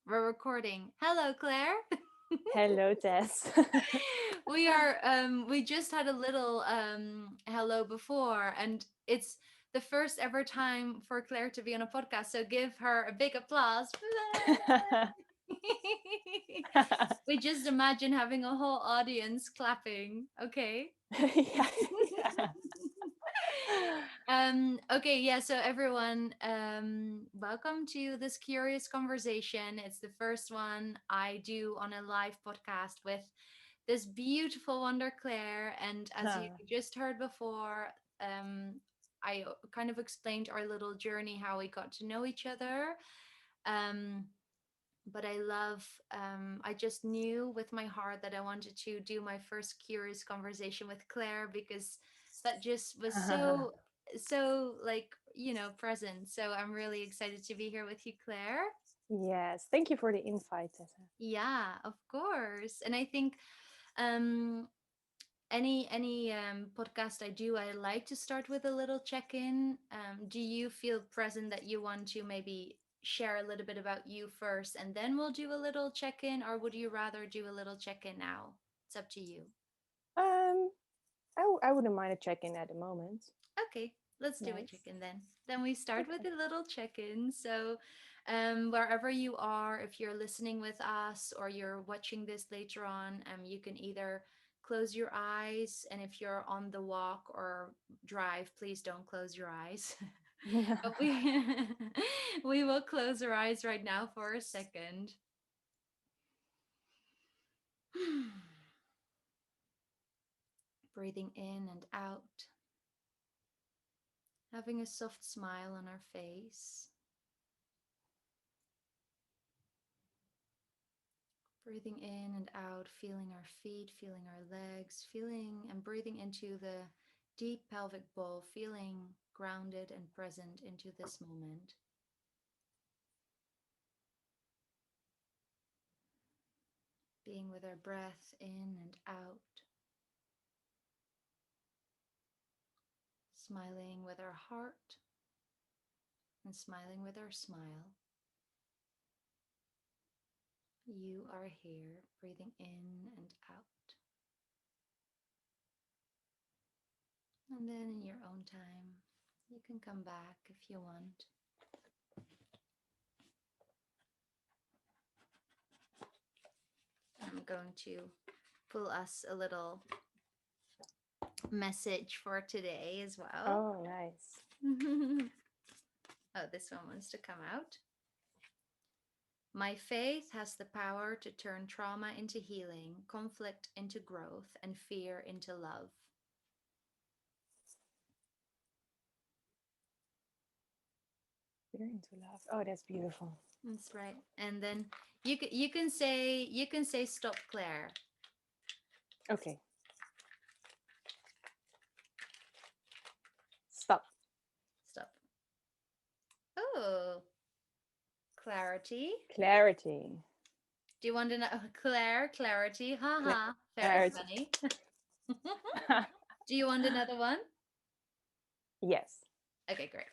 We're recording. Hello, Claire. Hello, Tess. We just had a little hello before, and it's the first ever time for Claire to be on a podcast. So give her a big applause. We just imagine having a whole audience clapping. Okay. Yeah, yeah. Okay, yeah, so everyone, welcome to this curious conversation. It's the first one I do on a live podcast with this beautiful wonder Claire. And as you just heard before, I kind of explained our little journey, how we got to know each other. Um, but I just knew with my heart that I wanted to do my first curious conversation with Claire because that just was so like, present. So I'm really excited to be here with you, Claire. Yes, thank you for the invite, Tessa. Yeah, of course. And I think um any podcast I do, I like to start with a little check-in. Do you feel present that you want to maybe share a little bit about you first and then we'll do a little check-in, or would you rather do a little check-in now? It's up to you. Um, I wouldn't mind a check-in at the moment. Okay, let's do a Nice. check-in then. Then we start with Okay. a little check-in. So, wherever you are, if you're listening with us or you're watching this later on, you can either close your eyes, and if you're on the walk or drive, please don't close your eyes. But we we will close our eyes right now for a second. Breathing in and out, having a soft smile on our face. Breathing in and out, feeling our feet, feeling our legs, feeling and breathing into the deep pelvic bowl, feeling grounded and present into this moment. Being with our breath in and out, smiling with our heart and smiling with our smile. You are here, breathing in and out. And then in your own time, you can come back if you want. I'm going to pull us a little message for today as well. Oh, nice. Oh, this one wants to come out. My faith has the power to turn trauma into healing, conflict into growth, and fear into love. You're into love. Oh, that's beautiful. That's right. And then you can say stop, Claire. Okay, stop. Stop. Oh, clarity. Clarity. Do you want to know Claire? Clarity. Haha. Very Clarity. funny. Do you want another one? Yes. Okay, great.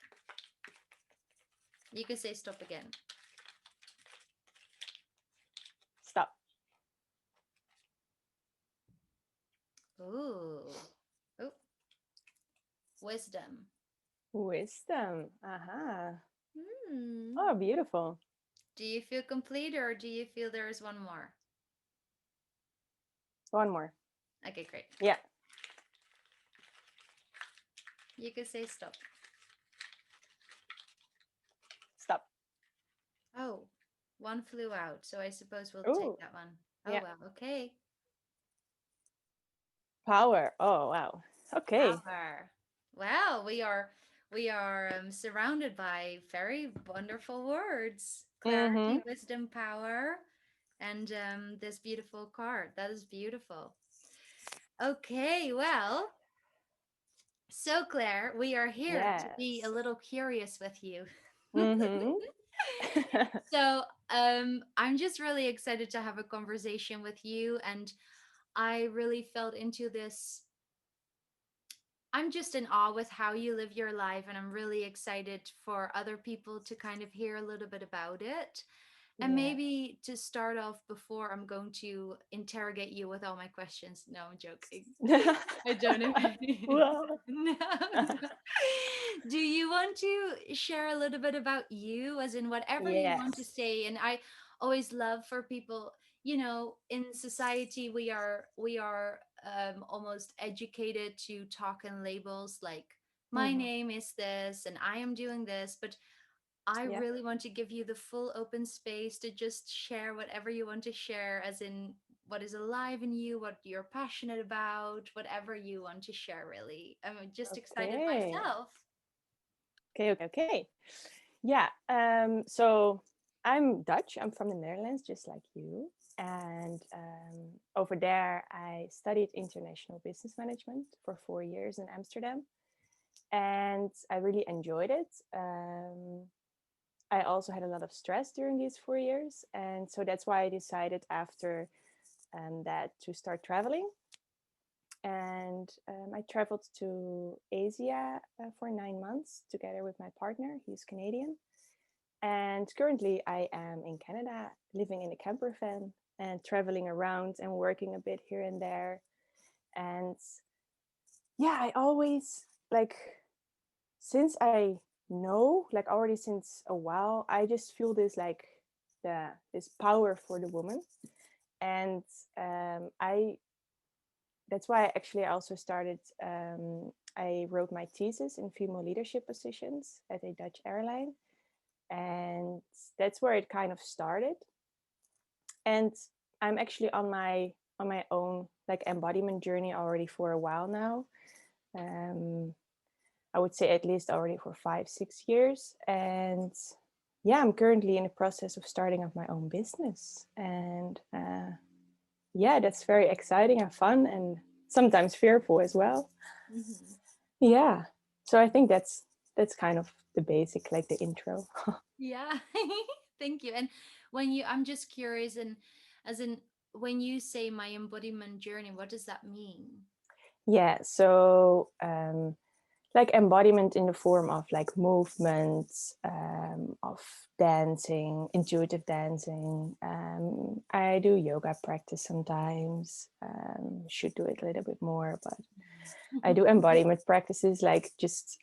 You can say stop again. Stop. Ooh. Oh, wisdom. Wisdom. Aha. Hmm. Oh, beautiful. Do you feel complete or do you feel there is one more? One more. Okay, great. Yeah. You can say stop. Stop. Oh, one flew out, so I suppose we'll take Oh, that one. Oh, yeah. well, okay. Power. Oh, wow. Okay. Power. Wow, we are surrounded by very wonderful words. Mm-hmm. Clarity, wisdom, power, and this beautiful card. That is beautiful. Okay, well, so Claire, we are here to be a Yes. little curious with you. Mm-hmm. So, I'm just really excited to have a conversation with you, and I really felt into this. I'm just in awe with how you live your life, and I'm really excited for other people to kind of hear a little bit about it. And Yeah. maybe to start off, before I'm going to interrogate you with all my questions. No, I'm joking. I don't know. Well, No, no. Do you want to share a little bit about you, as in whatever you want to yes. say? And I always love for people, in society we are almost educated to talk in labels like my Hmm. name is this and I am doing this, but I Yeah. really want to give you the full open space to just share whatever you want to share, as in what is alive in you, what you're passionate about, whatever you want to share, really. I'm just excited Okay. myself. Okay. Yeah. So I'm Dutch. I'm from the Netherlands, just like you. And over there, I studied international business management for 4 years in Amsterdam, and I really enjoyed it. I also had a lot of stress during these 4 years, and so that's why I decided after that to start traveling. And I traveled to Asia for 9 months together with my partner. He's Canadian. And currently, I am in Canada, living in a camper van and traveling around and working a bit here and there. And yeah, I always like, since I know, like already since a while, I just feel this like this power for the woman. And I that's why actually I also started. I wrote my thesis in female leadership positions at a Dutch airline, and that's where it kind of started. And I'm actually on my own like embodiment journey already for a while now. Um, I would say at least already for 5 6 years, and yeah, I'm currently in the process of starting up my own business, and yeah, that's very exciting and fun, and sometimes fearful as well. Hmm. Yeah. So I think that's kind of the basic, like the intro. Yeah. Thank you. And I'm just curious, and as in, when you say my embodiment journey, what does that mean? Yeah. So like embodiment in the form of like movements, of dancing, intuitive dancing. I do yoga practice sometimes. Should do it a little bit more, but I do embodiment practices like just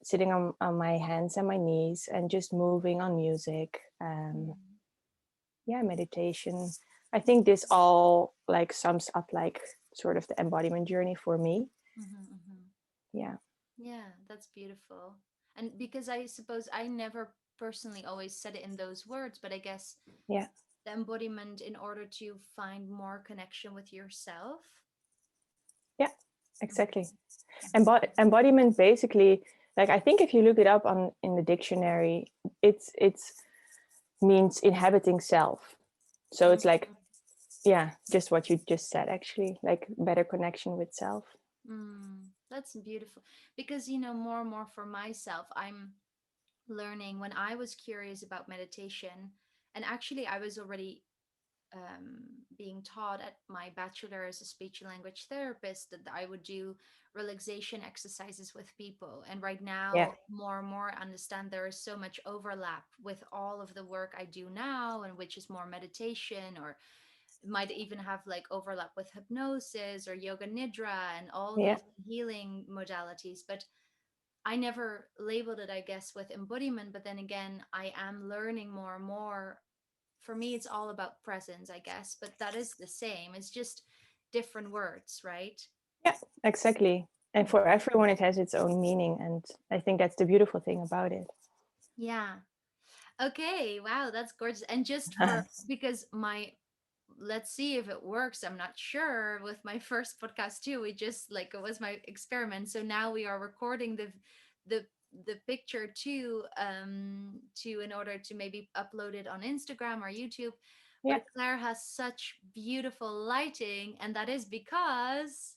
sitting on my hands and my knees and just moving on music. Yeah, meditation. I think this all like sums up like sort of the embodiment journey for me. Mm-hmm. Yeah. Yeah, that's beautiful. And because I suppose I never personally always said it in those words, but I guess Yeah. the embodiment in order to find more connection with yourself. Yeah. Exactly. Mhm, mhm, Embodiment basically, like I think if you look it up on in the dictionary, it's means inhabiting self. So it's like, mhm, yeah, just what you just said actually, like better connection with self. That's beautiful. Because, more and more for myself, I'm learning when I was curious about meditation. And actually, I was already being taught at my bachelor as a speech and language therapist that I would do relaxation exercises with people. And right Yeah. now, more and more, I understand there is so much overlap with all of the work I do now, and which is more meditation, or might even have like overlap with hypnosis or yoga nidra and all Yeah. these healing modalities. But I never labeled it, I guess, with embodiment. But then again, I am learning more and more. For me, it's all about presence, I guess, but that is the same. It's just different words, right? Yeah, exactly. And for everyone, it has its own meaning. And I think that's the beautiful thing about it. Yeah. Okay. Wow, that's gorgeous. And just for because let's see if it works. I'm not sure with my first podcast too. We just like it was my experiment. So now we are recording the the picture to in order to maybe upload it on Instagram or YouTube. Yeah, But Claire has such beautiful lighting, and that is because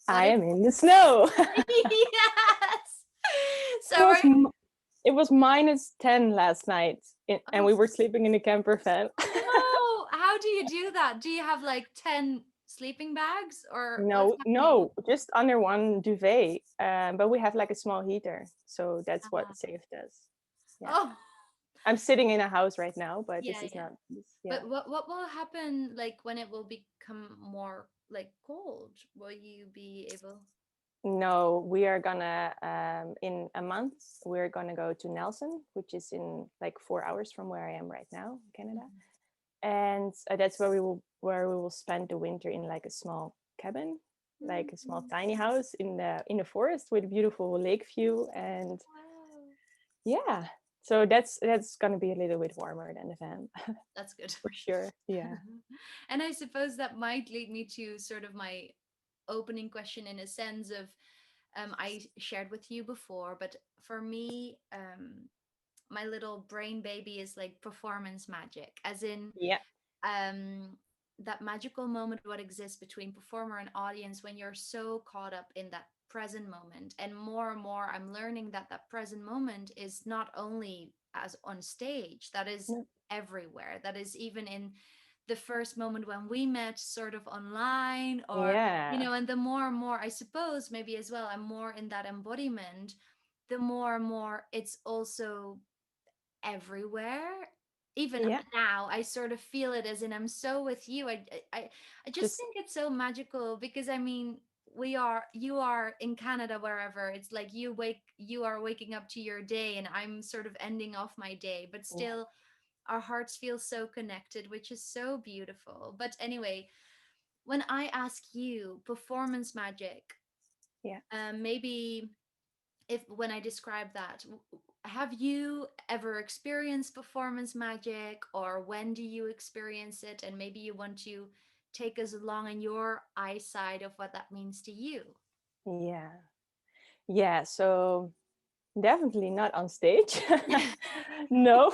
what I is am in the snow. yes. it So was we're m- it was -10 last night, and oh we were sleeping in a camper van. no. How do you do that? Do you have like 10 sleeping bags or what's No, happening? no, just under one duvet. But we have like a small heater, so that's what Ah. saved us. Yeah. Oh. I'm sitting in a house right now, but Yeah, this is yeah. not this, yeah. But what will happen like when it will become more like cold? Will you be able? No, we are gonna in a month we're gonna go to Nelson, which is in like 4 hours from where I am right now, in Canada. Mhm. And that's where we will spend the winter in like a small cabin, like a small Mhm. tiny house in the forest with a beautiful lake view. And Wow. yeah, so that's gonna be a little bit warmer than the van That's good. for sure. Yeah. And I suppose that might lead me to sort of my opening question in a sense of I shared with you before, but for me, my little brain baby is like performance magic, as in Yeah. um that magical moment what exists between performer and audience when you're so caught up in that present moment. And more I'm learning that that present moment is not only as on stage, that is No. everywhere, that is even in the first moment when we met sort of online, or Yeah. and the more and more I suppose maybe as well I'm more in that embodiment, the more and more it's also everywhere. Even Yeah. now I sort of feel it, as in I'm so with you. I just Just think it's so magical, because I mean, you are in Canada, wherever it's like you are waking up to your day and I'm sort of ending off my day, but yeah. still our hearts feel so connected, which is so beautiful. But anyway, when I ask you performance magic, Yeah. maybe if when I describe that, have you ever experienced performance magic, or when do you experience it? And maybe you want to take us along in your eyesight of what that means to you. Yeah. Yeah. So definitely not on stage. No.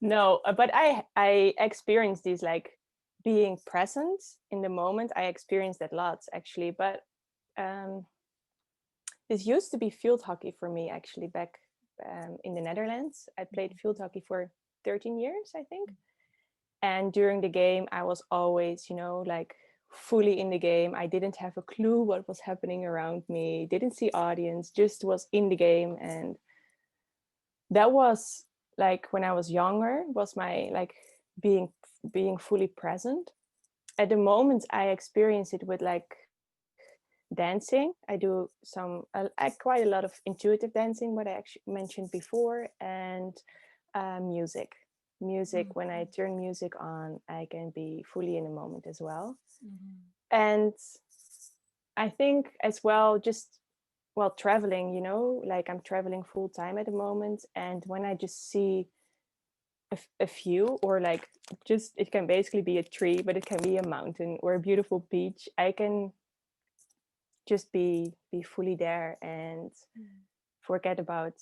No, but I experienced these like being present in the moment. I experienced that lots actually, but um, this used to be field hockey for me actually back in the Netherlands. I played field hockey for 13 years, I think. And during the game, I was always, like fully in the game. I didn't have a clue what was happening around me, didn't see audience, just was in the game. And that was like when I was younger, was my like being being fully present. At the moment, I experience it with like dancing. I do quite a lot of intuitive dancing, what I actually mentioned before, and music. Music, when I turn music on, I can be fully in the moment as well. Mhm. And I think as well, just while traveling, like I'm traveling full time at the moment. And when I just see a view, or like just, it can basically be a tree, but it can be a mountain or a beautiful beach, I can just be fully there and Mhm. forget about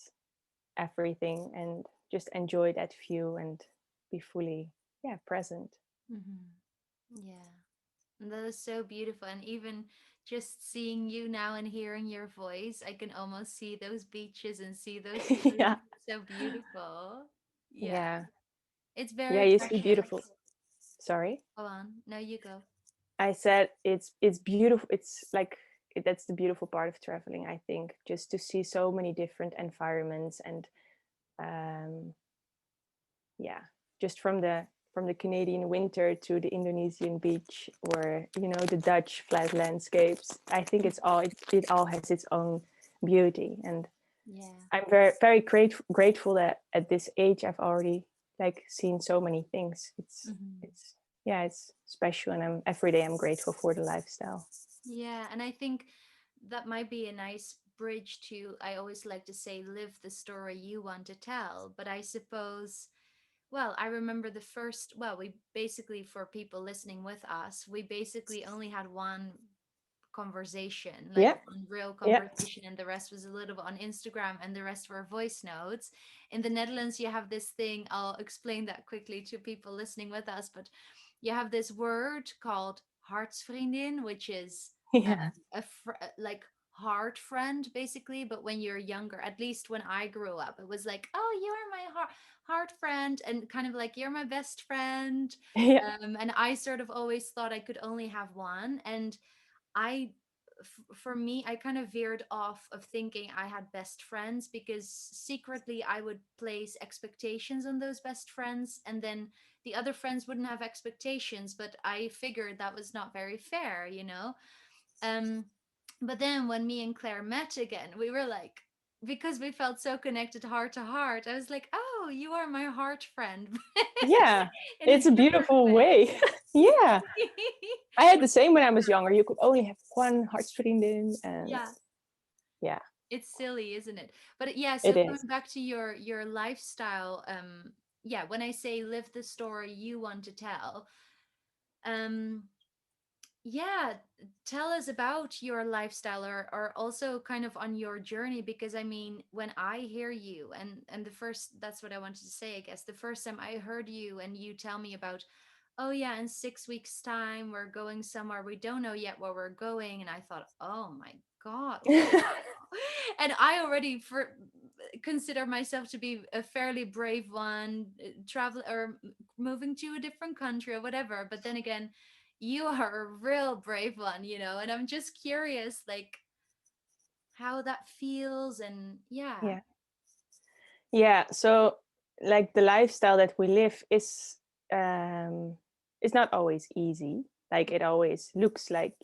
everything and just enjoy that view and be fully, yeah, present. Mhm. Yeah. And that is so beautiful. And even just seeing you now and hearing your voice, I can almost see those beaches and see those trees. Yeah. It's so beautiful. Yeah. Yeah. It's Yeah, very you see beautiful. precious. Sorry. Go on. No, you go. I said it's beautiful. It's like that's the beautiful part of traveling, I think, just to see so many different environments. And um yeah, just from the Canadian winter to the Indonesian beach, or the Dutch flat landscapes. I think it all has its own beauty. And Yeah. I'm very very grateful that at this age I've already like seen so many things. it's Hmm. it's yeah, it's special, and every day I'm grateful for the lifestyle. Yeah. And I think that might be a nice bridge to, I always like to say, live the story you want to tell. But I suppose, well, I remember the first, well, we basically, for people listening with us, we basically only had one conversation, like Yeah. one real Yeah. conversation, and the rest was a little bit on Instagram, and the rest were voice notes. In the Netherlands, you have this thing, I'll explain that quickly to people listening with us, but you have this word called hartsvriendin, which is Yeah. like heart friend basically. But when you're younger, at least when I grew up, it was like, oh, you're my heart friend, and kind of like you're my best friend. Yeah. And I sort of always thought I could only have one. And I for me, I kind of veered off of thinking I had best friends because secretly I would place expectations on those best friends, and then the other friends wouldn't have expectations, but I figured that was not very fair, you know? Um, but then when me and Claire met again, we were like, because we felt so connected heart to heart, I was like, oh, you are my heart friend Yeah, in a it's a different beautiful way. way. Yeah, I had the same when I was younger. You could only have one hartsvriendin, and Yeah, yeah, it's silly, isn't it? But yeah, it so is. coming back to your lifestyle, yeah, when I say live the story you want to tell, um, yeah, tell us about your lifestyle, or also kind of on your journey, because I mean, when I hear you, and the first, that's what I wanted to say, I guess the first time I heard you and you tell me about, oh yeah, in 6 weeks time we're going somewhere, we don't know yet where we're going, and I thought, oh my god, wow. And I already consider myself to be a fairly brave one, travel or moving to a different country or whatever, but then again, you are a real brave one, you know, and I'm just curious, like, how that feels. And yeah. Yeah, yeah. So, like, the lifestyle that we live um is not always easy. Like, it always looks like,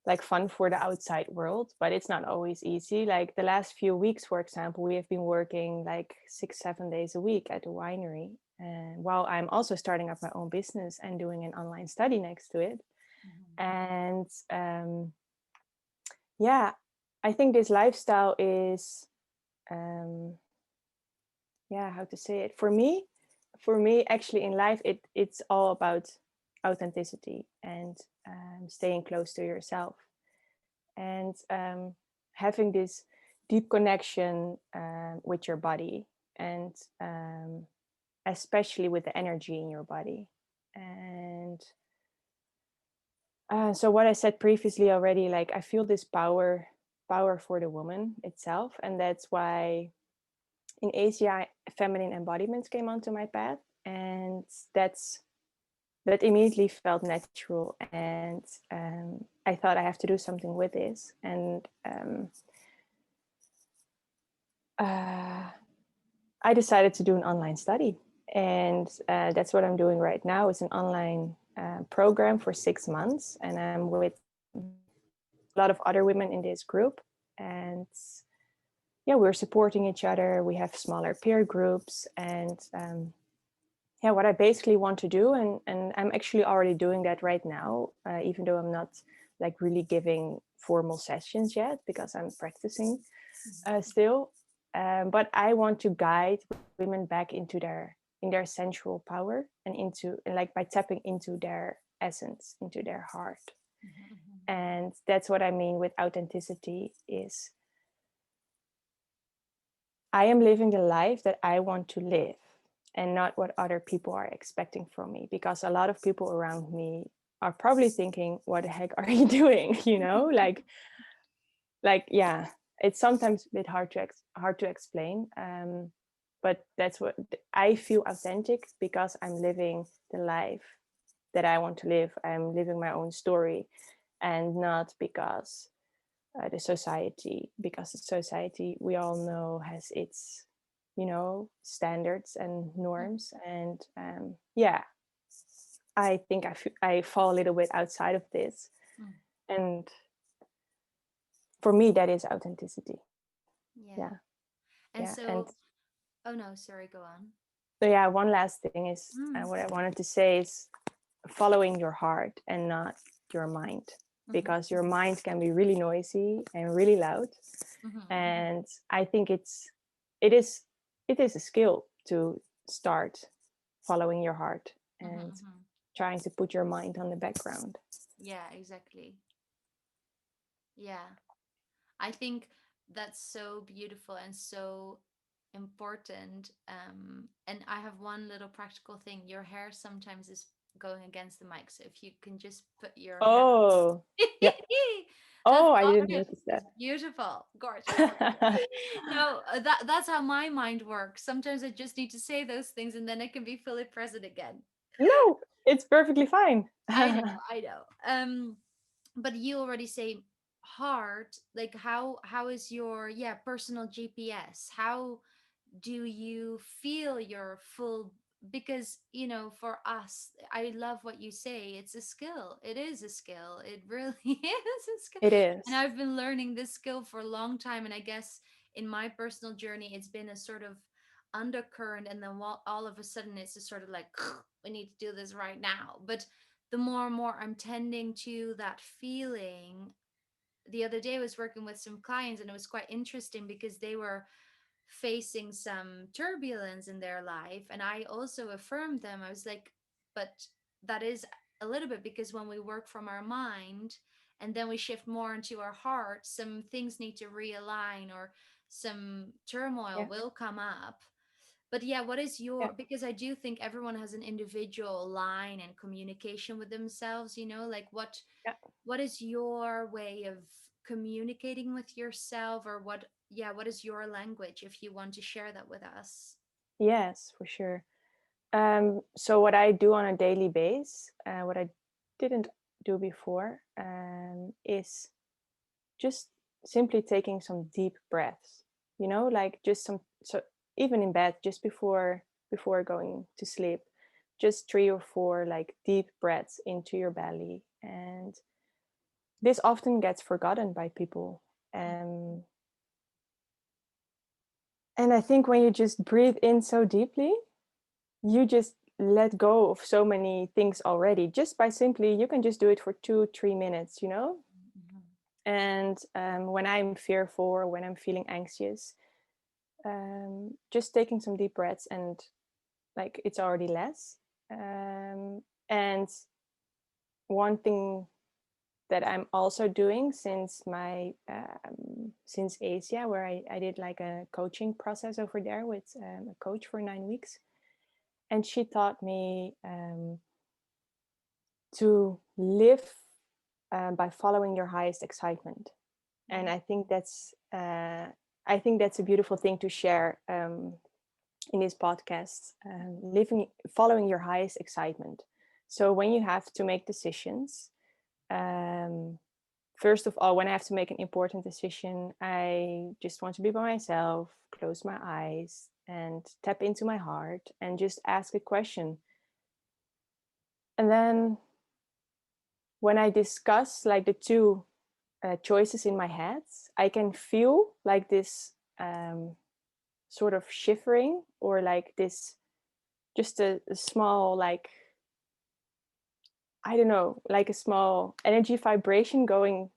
like fun for the outside world, but it's not always easy. Like, the last few weeks, for example, we have been working like 6 7 days a week at the winery, and while I'm also starting up my own business and doing an online study next to it. Mhm. And yeah, I think this lifestyle is, um yeah, how to say it, for me actually in life, it's all about authenticity and staying close to yourself, and having this deep connection with your body, and especially with the energy in your body. And so what I said previously already, like, I feel this power for the woman itself, and that's why in Asia feminine embodiments came onto my path, and that immediately felt natural, and I thought I have to do something with this. And uh, I decided to do an online study, and that's what I'm doing right now. It's an online program for 6 months, and I'm with a lot of other women in this group. And yeah, we're supporting each other. We have smaller peer groups, and yeah, what I basically want to do, and I'm actually already doing that right now, even though I'm not like really giving formal sessions yet because I'm practicing still. But I want to guide women back into their sensual power, and into, and like, by tapping into their essence, into their heart. Mhm. And that's what I mean with authenticity is, I am living the life that I want to live, and not what other people are expecting from me. Because a lot of people around me are probably thinking, what the heck are you doing? Yeah, it's sometimes a bit hard to explain. But that's what I feel, authentic, because I'm living the life that I want to live. I'm living my own story, and not because the society, we all know, has its standards and norms. And yeah, I think I fall a little bit outside of this, Mhm. and for me that is authenticity. Yeah, Yeah. And yeah. And so, oh no, sorry, go on. so yeah, one last thing is, Mm. what I wanted to say is following your heart and not your mind, Mhm. because your mind can be really noisy and really loud. Mhm. And I think it is it is a skill to start following your heart Mhm. and Mhm. trying to put your mind on the background. Yeah, exactly. Yeah. I think that's so beautiful and so important. And I have one little practical thing. Your hair sometimes is going against the mic, so if you can just put your hair. Oh, yeah. That's Oh, I didn't gorgeous. notice It's that. beautiful, gorgeous. No, that's how my mind works. Sometimes I just need to say those things, and then I can be fully present again. No, it's perfectly fine. I know, I know. but you already say heart, like how is your, yeah, personal GPS? How do you feel your full, because for us, I love what you say, it's a skill, it is a skill, it really is a skill. It And is. I've been learning this skill for a long time, and I guess in my personal journey it's been a sort of undercurrent, and then all of a sudden it's just sort of like we need to do this right now. But the more and more I'm tending to that feeling, the other day I was working with some clients, and it was quite interesting because they were facing some turbulence in their life, and I also affirmed them. I was like, but that is a little bit because when we work from our mind and then we shift more into our heart, some things need to realign, or some turmoil Yeah. will come up. But yeah, what is Yeah. your, because I do think everyone has an individual line and communication with themselves, like Yeah. what is your way of communicating with yourself, or what, yeah, what is your language, if you want to share that with us? Yes, for sure. So what I do on a daily base, what I didn't do before, is just simply taking some deep breaths. Like just some, so even in bed, just before going to sleep, just 3 or 4 like deep breaths into your belly. And this often gets forgotten by people. Um, and I think when you just breathe in so deeply, you just let go of so many things already, just by simply, you can just do it for 2 3 minutes. Mhm. And when I'm fearful or when I'm feeling anxious, just taking some deep breaths, and like it's already less. And one thing that I'm also doing since my since Asia, where I did like a coaching process over there with a coach for 9 weeks, and she taught me to live by following your highest excitement. And I think that's a beautiful thing to share in this podcast. Living, following your highest excitement. So when you have to make decisions, um, first of all, when I have to make an important decision, I just want to be by myself, close my eyes, and tap into my heart, and just ask a question. And then when I discuss like the two choices in my head, I can feel like this sort of shivering, or like this, just a small, like, I don't know, like a small energy vibration going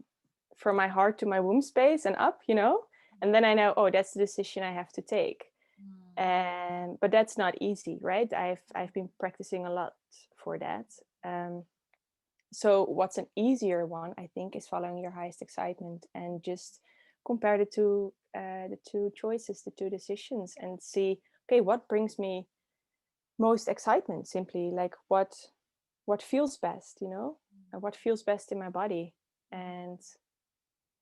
from my heart to my womb space and up. And then I know, oh, that's the decision I have to take. Mm. And but that's not easy, right? I've been practicing a lot for that. um, so what's an easier one, I think, is following your highest excitement, and just compare the two choices, the two decisions, and see, okay, what brings me most excitement, simply like what feels best, and what feels best in my body. And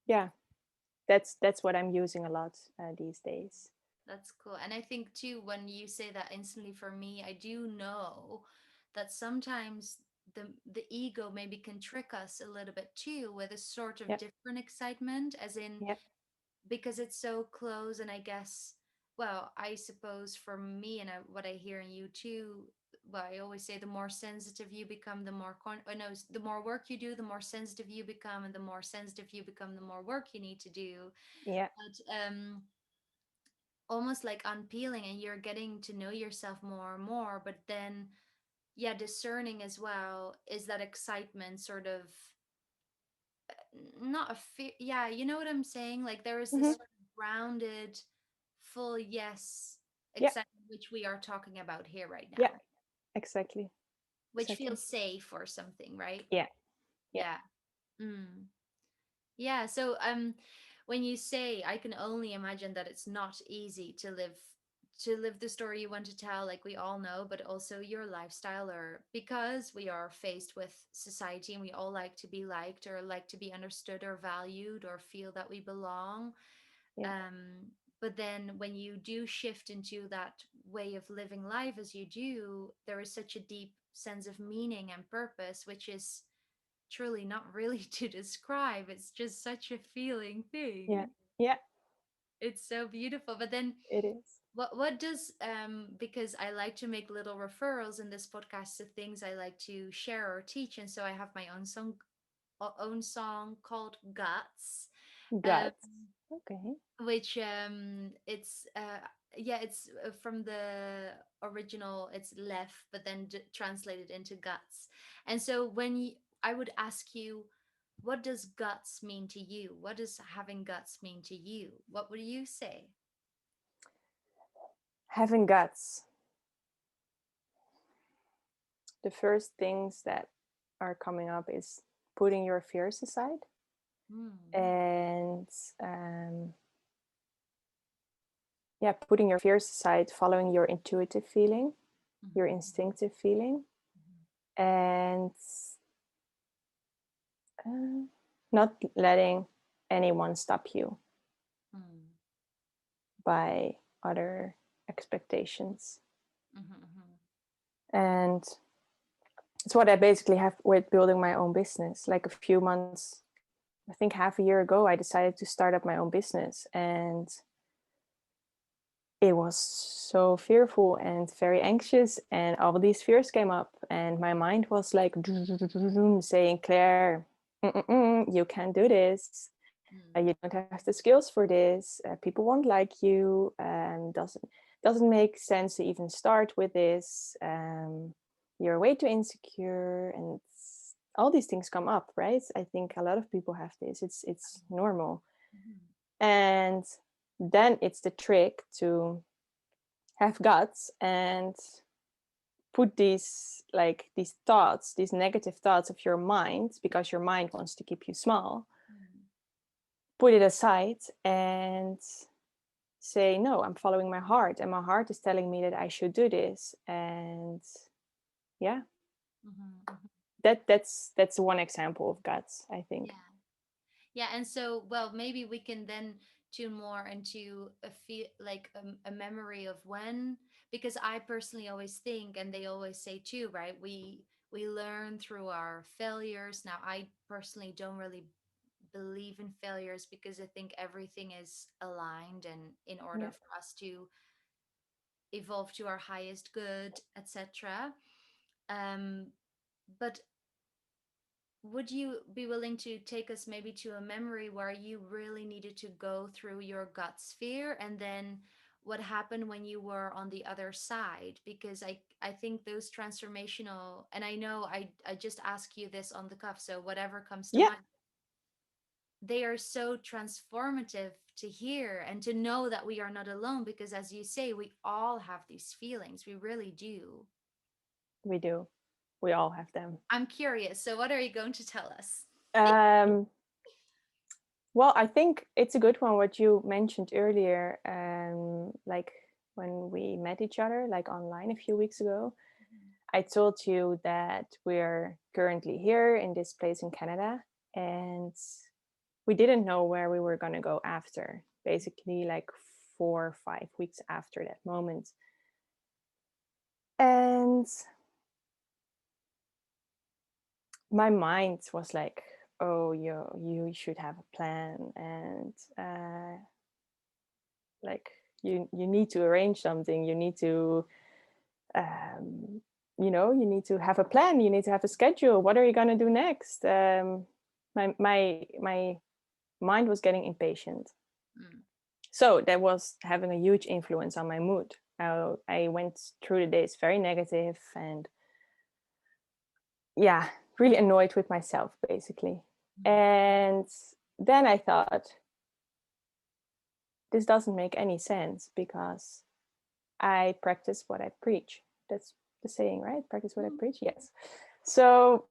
yeah, that's what I'm using a lot these days. That's cool. And I think too, when you say that instantly, for me, I do know that sometimes the ego maybe can trick us a little bit too, with a sort of Yep. different excitement, as in, Yep. because it's so close. And I guess, well, I suppose for me, and what I hear in you too, well, I always say the more sensitive you become, the more no, the more work you do, the more sensitive you become, and the more sensitive you become, the more work you need to do. Yeah. But almost like unpeeling, and you're getting to know yourself more and more. But then, yeah, discerning as well, is that excitement sort of not a fear, yeah, you know what I'm saying, like there is this Hmm. sort of grounded full yes Yeah. excitement, which we are talking about here right Yeah. now, Exactly. which Exactly. feels safe or something, right? Yeah. Yeah. Yeah. Mm. Yeah, so when you say, I can only imagine that it's not easy to live the story you want to tell, like we all know, but also your lifestyle, or because we are faced with society and we all like to be liked, or like to be understood or valued, or feel that we belong. Yeah. But then when you do shift into that way of living life as you do, there is such a deep sense of meaning and purpose, which is truly not really to describe. It's just such a feeling Yeah. thing. Yeah, It's so beautiful. But then it is. what does because I like to make little referrals in this podcast to things I like to share or teach, and so I have my own song called Guts. Um Guts. Okay. which it's yeah, it's from the original, it's left, but then translated into guts. And so I would ask you, what does guts mean to you? What does having guts mean to you? What would you say? Having guts. The first things that are coming up is putting your fears aside Mm. and yeah, putting your fears aside, following your intuitive feeling, your Mhm. instinctive feeling, and uh, not letting anyone stop you Mhm. by other expectations. Mhm. Mhm. And it's what I basically have with building my own business. Like a few months, I think half a year ago, I decided to start up my own business. And it was so fearful and very anxious. And all these fears came up. And my mind was like saying, Claire, you can't do this. You don't have the skills for this. People won't like you. Doesn't make sense to even start with this. You're way too insecure, and all these things come up, right? I think a lot of people have this. It's normal, Mhm. and then it's the trick to have guts and put these thoughts, these negative thoughts of your mind, because your mind wants to keep you small, Mhm. put it aside and say, no, I'm following my heart, and my heart is telling me that I should do this. And yeah, Mhm. Mhm. that's one example of guts, I think. Yeah. Yeah, and so, well, maybe we can then tune more into a feel like a memory of when, because I personally always think, and they always say too, right? We learn through our failures. Now, I personally don't really believe in failures because I think everything is aligned, and in order Yeah, for us to evolve to our highest good, etc. Um, but would you be willing to take us maybe to a memory where you really needed to go through your gut sphere, and then what happened when you were on the other side? Because I think those transformational, and I know I just ask you this on the cuff, so whatever comes to yeah, mind, they are so transformative to hear and to know that we are not alone, because as you say, we all have these feelings, we really do. we do. We all have them. I'm curious, so what are you going to tell us? um well, I think it's a good one what you mentioned earlier, like when we met each other like online a few weeks ago. I told you that we're currently here in this place in Canada, and we didn't know where we were going to go after, basically like 4 or 5 weeks after that moment. And my mind was like, oh, you should have a plan, and like you need to arrange something, you need to um, you need to have a plan, you need to have a schedule, what are you going to do next? My mind was getting impatient. Mm, So that was having a huge influence on my mood. I went through the days very negative and yeah, really annoyed with myself basically. mm, And then I thought, this doesn't make any sense because I practice what I preach. That's the saying, right? Practice what I mm, preach. Yes. So,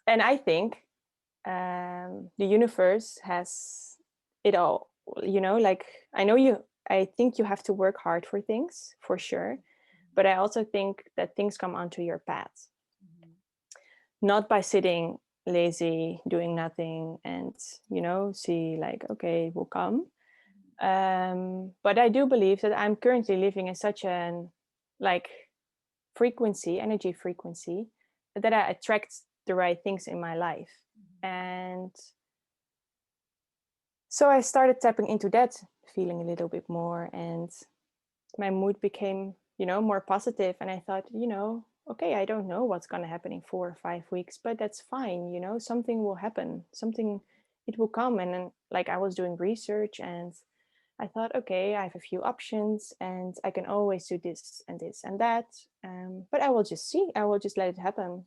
and I think the universe has it all. Like I know you. I think you have to work hard for things for sure, but I also think that things come onto your path, mm, not by sitting lazy, doing nothing, and see like okay, it will come. But I do believe that I'm currently living in such an like frequency, energy frequency, that I attract the right things in my life. Mhm. And so I started tapping into that feeling a little bit more, and my mood became, more positive. And I thought, okay, I don't know what's going to happen in 4 or 5 weeks, but that's fine. Something will happen, something, it will come. And then, like, I was doing research, and I thought, okay, I have a few options and I can always do this and this and that. But I will just see, I will just let it happen.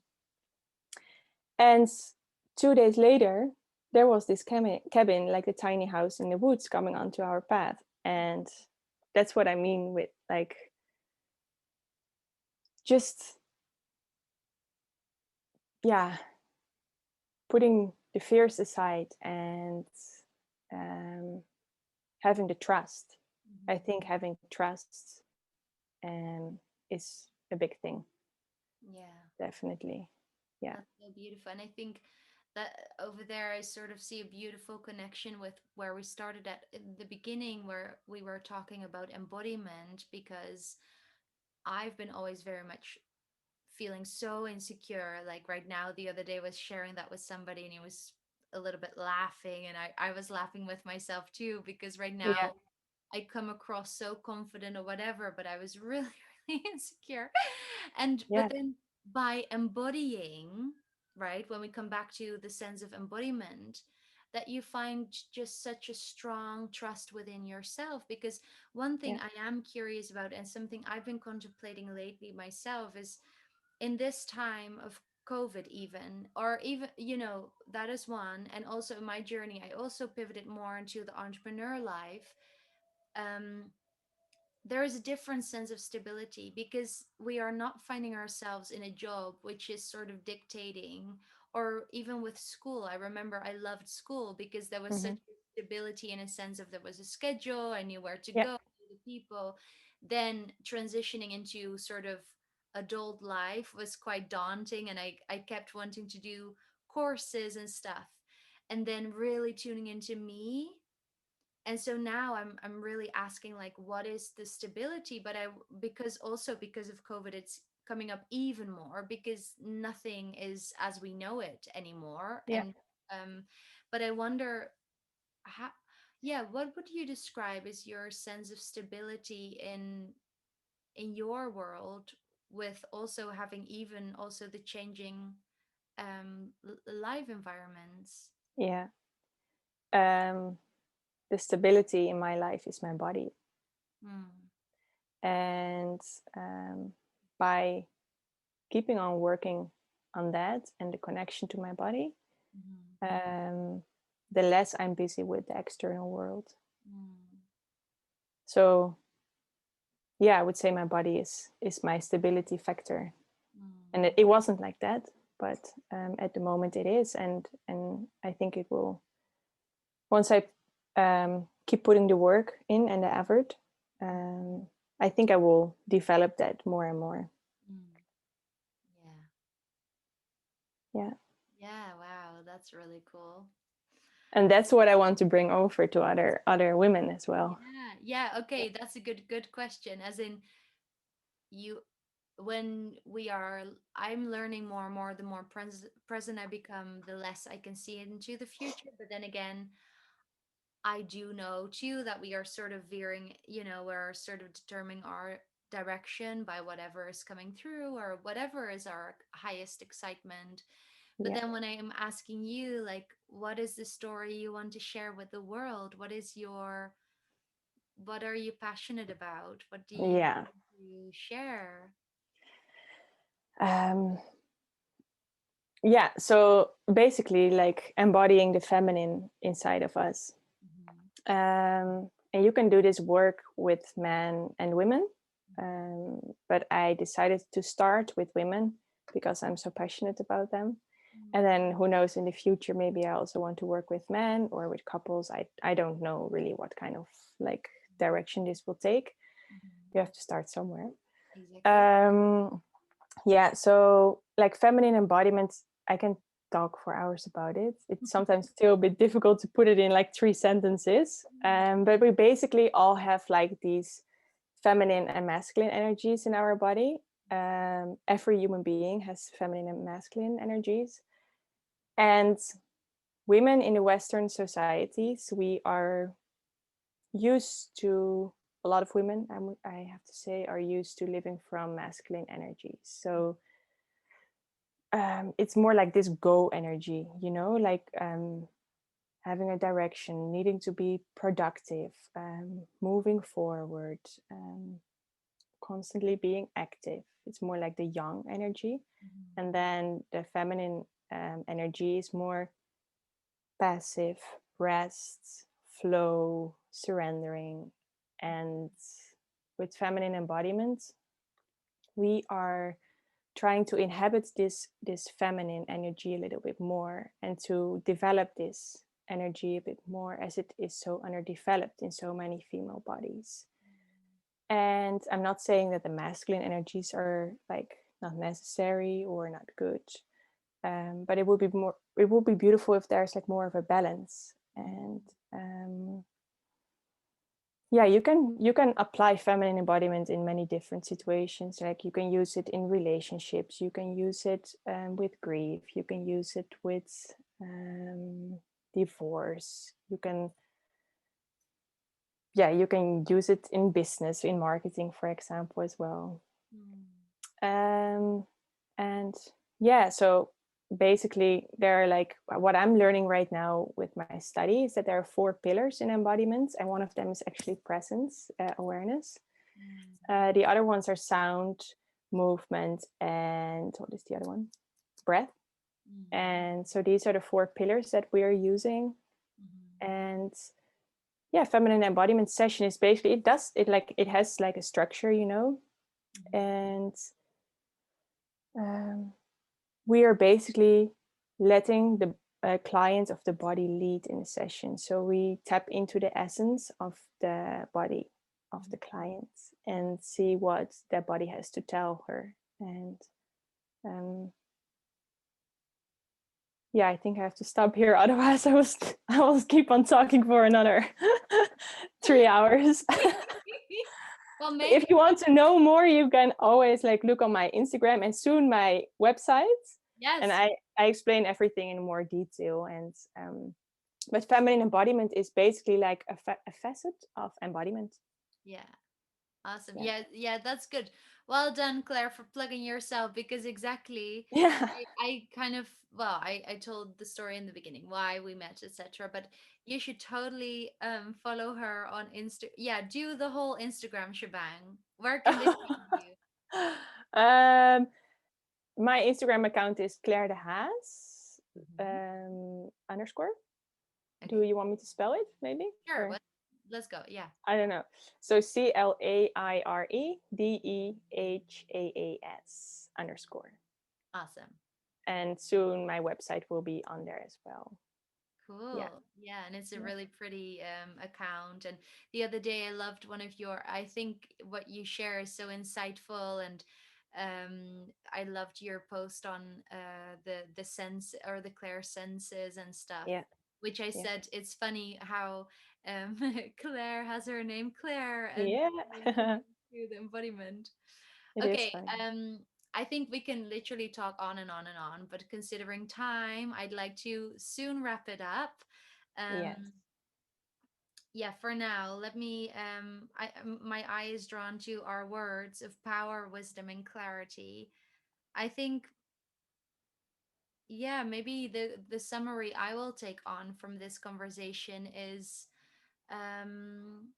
And 2 days later, there was this cabin, like a tiny house in the woods, coming onto our path. And that's what I mean with, like, just, yeah, putting the fears aside and um, having the trust. I Mhm. think having trust is a big thing, Yeah. definitely. Yeah. That's so beautiful. And I think that over there, I sort of see a beautiful connection with where we started at in the beginning, where we were talking about embodiment, because I've been always very much feeling so insecure. Like right now, the other day, was sharing that with somebody and he was a little bit laughing, and I was laughing with myself too, because right Yeah. now I come across so confident or whatever, but I was really, really insecure. And Yeah. but then by embodying, right, when we come back to the sense of embodiment, that you find just such a strong trust within yourself. Because one thing Yeah. I am curious about, and something I've been contemplating lately myself, is in this time of COVID, even, or even, that is one. And also in my journey, I also pivoted more into the entrepreneur life. um, there is a different sense of stability, because we are not finding ourselves in a job which is sort of dictating. Or even with school, I remember I loved school because there was Hmm. such stability, in a sense of there was a schedule, I knew where to Yeah. go, I knew the people. Then transitioning into sort of adult life was quite daunting, and I kept wanting to do courses and stuff, and then really tuning into me. And so now I'm really asking, like, what is the stability? But I because also because of COVID, it's coming up even more, because nothing is as we know it anymore. Yeah. And um but I wonder how, yeah, what would you describe as your sense of stability in your world, with also having even also the changing life environments? Yeah. um the stability in my life is my body. Mm. And by keeping on working on that and the connection to my body, Mm. um the less I'm busy with the external world. Mm. So yeah, I would say my body is my stability factor. And Mm. it wasn't like that, but at the moment it is. And I think it will, once I keep putting the work in and the effort, um, I think I will develop that more and more. Mm. Yeah. Yeah. Yeah. Wow. That's really cool. And that's what I want to bring over to other women as well. Yeah. Yeah. Okay. That's a good question. As in, you, when we are, I'm learning more and more, the more present I become, the less I can see into the future. But then again, I do know too that we are sort of veering, we're sort of determining our direction by whatever is coming through, or whatever is our highest excitement. But Yeah. then when I am asking you, like, what is the story you want to share with the world? What are you passionate about? What do you Yeah. want to share? um yeah, so basically, like, embodying the feminine inside of us. Mhm. And you can do this work with men and women. Mhm. But I decided to start with women because I'm so passionate about them. And Mhm. then who knows, in the future, maybe I also want to work with men or with couples. I don't know really what kind of, like, direction this will take. Mhm. You have to start somewhere. Exactly. Um, yeah, so, like, feminine embodiment, I can talk for hours about it. It's sometimes still a bit difficult to put it in like 3 sentences. But we basically all have like these feminine and masculine energies in our body. Every human being has feminine and masculine energies. And women in the Western societies, we are used to, a lot of women, I have to say, are used to living from masculine energies. So it's more like this go energy, like having a direction, needing to be productive, moving forward, constantly being active. It's more like the yang energy. Mhm. And then the feminine energy is more passive, rest, flow, surrendering. And with feminine embodiment, we are trying to inhabit this feminine energy a little bit more and to develop this energy a bit more, as it is so underdeveloped in so many female bodies. And I'm not saying that the masculine energies are like not necessary or not good, but it would be more, it would be beautiful if there's like more of a balance. And um, yeah, you can apply feminine embodiment in many different situations. Like you can use it in relationships, you can use it with grief, you can use it with divorce, you can, yeah, you can use it in business, in marketing, for example, as well. Mhm. um and yeah, so basically there are like, what I'm learning right now with my study is that there are 4 pillars in embodiment, and one of them is actually presence, awareness. Mhm. The other ones are sound, movement, and what is the other one, breath. Mhm. And so these are the 4 pillars that we are using. Mhm. And yeah, feminine embodiment session is basically, it does it, like it has like a structure, Mhm. and um, we are basically letting the client of the body lead in the session. So we tap into the essence of the body of the client and see what that body has to tell her. And um, yeah, I think I have to stop here. Otherwise, I will keep on talking for another 3 hours. Well, maybe. If you want to know more, you can always like look on my Instagram and soon my website, and Yes. I explain everything in more detail. And but feminine embodiment is basically like a facet of embodiment. Yeah. Awesome. Yeah. Yeah, yeah, that's good. Well done, Claire, for plugging yourself because exactly Yeah. I kind of, well, I told the story in the beginning why we met, etc. But you should totally follow her on Insta. Yeah, do the whole Instagram shebang. Where can they find you? um, my Instagram account is Claire de Haas Mhm. underscore. Do Okay. you want me to spell it maybe? Sure. Or Let's go. Yeah. I don't know. So CLAIREDEHAAS underscore. Awesome. And soon my website will be on there as well. Yeah. Cool. Yeah, and it's a Yeah. really pretty account. And the other day I loved one of your, I think what you share is so insightful, and I loved your post on the sense or the clair senses and stuff, Yeah. which I Yeah. said it's funny how um Claire has her name Claire and Yeah. related to the embodiment. It is Okay, fun. I think we can literally talk on and on and on, but considering time, I'd like to soon wrap it up. Yes. Um, yeah, for now, let me. My eye is drawn to our words of power, wisdom, and clarity. I think, yeah, maybe the summary I will take on from this conversation is um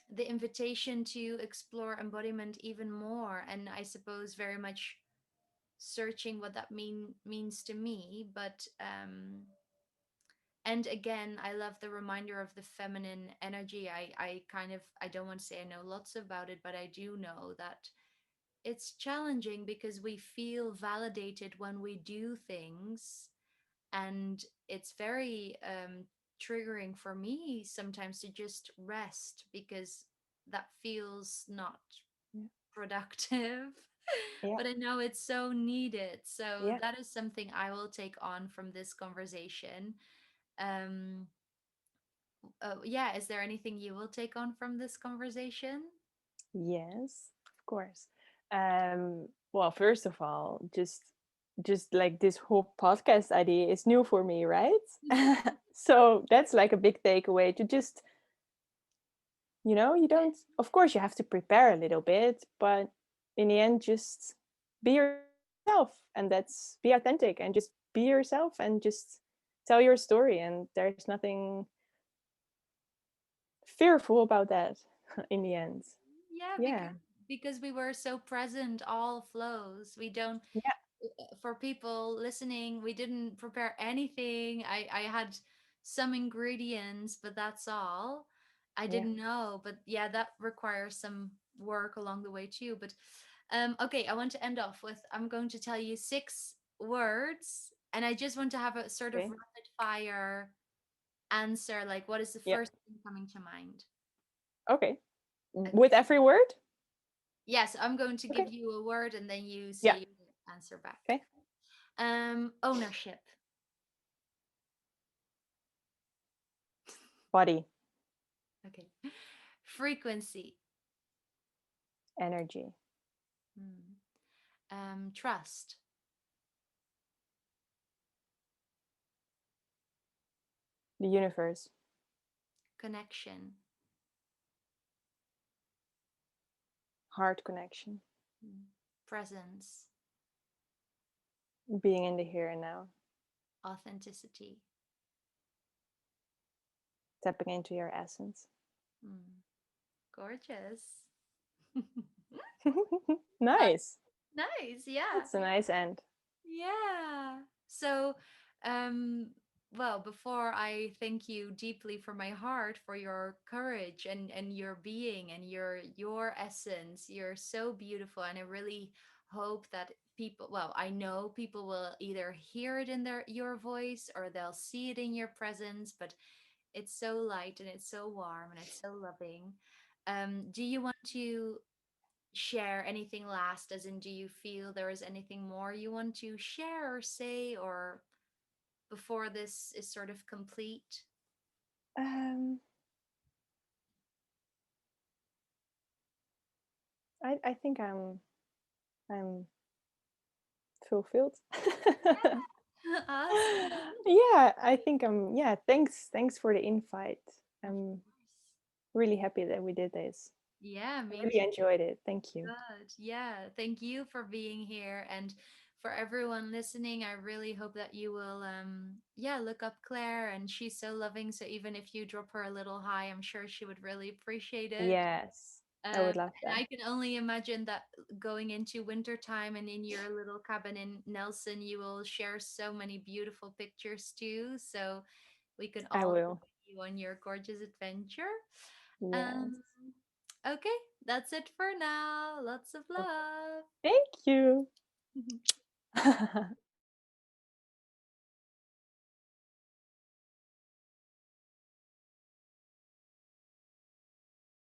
the invitation to explore embodiment even more, and I suppose very much searching what that means to me. But and again, I love the reminder of the feminine energy. I kind of, I don't want to say I know lots about it, but I do know that it's challenging because we feel validated when we do things, and it's very triggering for me sometimes to just rest because that feels not Yeah. productive. Yeah. But I know it's so needed. So Yeah. that is something I will take on from this conversation. Um, yeah, is there anything you will take on from this conversation? Yes, of course. Well, first of all, just like this whole podcast idea is new for me, right? So that's like a big takeaway to just, you don't, of course, you have to prepare a little bit, but in the end, just be yourself and that's be authentic and just be yourself and just tell your story. And there's nothing fearful about that in the end. Yeah, Yeah. because we were so present, all flows. We don't Yeah. For people listening, we didn't prepare anything. I had some ingredients, but that's all. I Yeah. didn't know, but yeah, that requires some work along the way too. But okay, I want to end off with I'm going to tell you 6 words, and I just want to have a sort of Okay. rapid fire answer. Like, what is the Yeah. first thing coming to mind? Okay. Okay. With every word? Yes, I'm going to give Okay. you a word, and then you Yeah. say your answer back. Okay. Ownership. Body, Okay. Frequency. energy, Hmm. Trust. the universe, Connection. heart connection, Hmm. Presence. being in the here and now, Authenticity. tapping into your essence. Hmm. Gorgeous. Uh, Nice. nice. Yeah. That's a nice end. Yeah. So, um, well, before I thank you deeply from my heart for your courage and your being and your essence, you're so beautiful, and I really hope that people, well, I know people will either hear it in your voice or they'll see it in your presence, but it's so light and it's so warm and it's so loving. Do you want to share anything last, as in do you feel there is anything more you want to share or say, or before this is sort of complete? Um, I think I'm fulfilled. Awesome. Yeah, I think yeah, thanks for the invite. Of I'm course. really happy that we did this. Yeah, I me really too. enjoyed it. Thank you. Good. Yeah. Thank you for being here. And for everyone listening, I really hope that you will yeah, look up Claire, and she's so loving. So even if you drop her a little hi, I'm sure she would really appreciate it. Yes, I would love And that. I can only imagine that going into winter time and in your little cabin in Nelson, you will share so many beautiful pictures too. So we can I all will. join you on your gorgeous adventure. Yes. Um, okay, that's it for now. Lots of Okay. love. Thank you.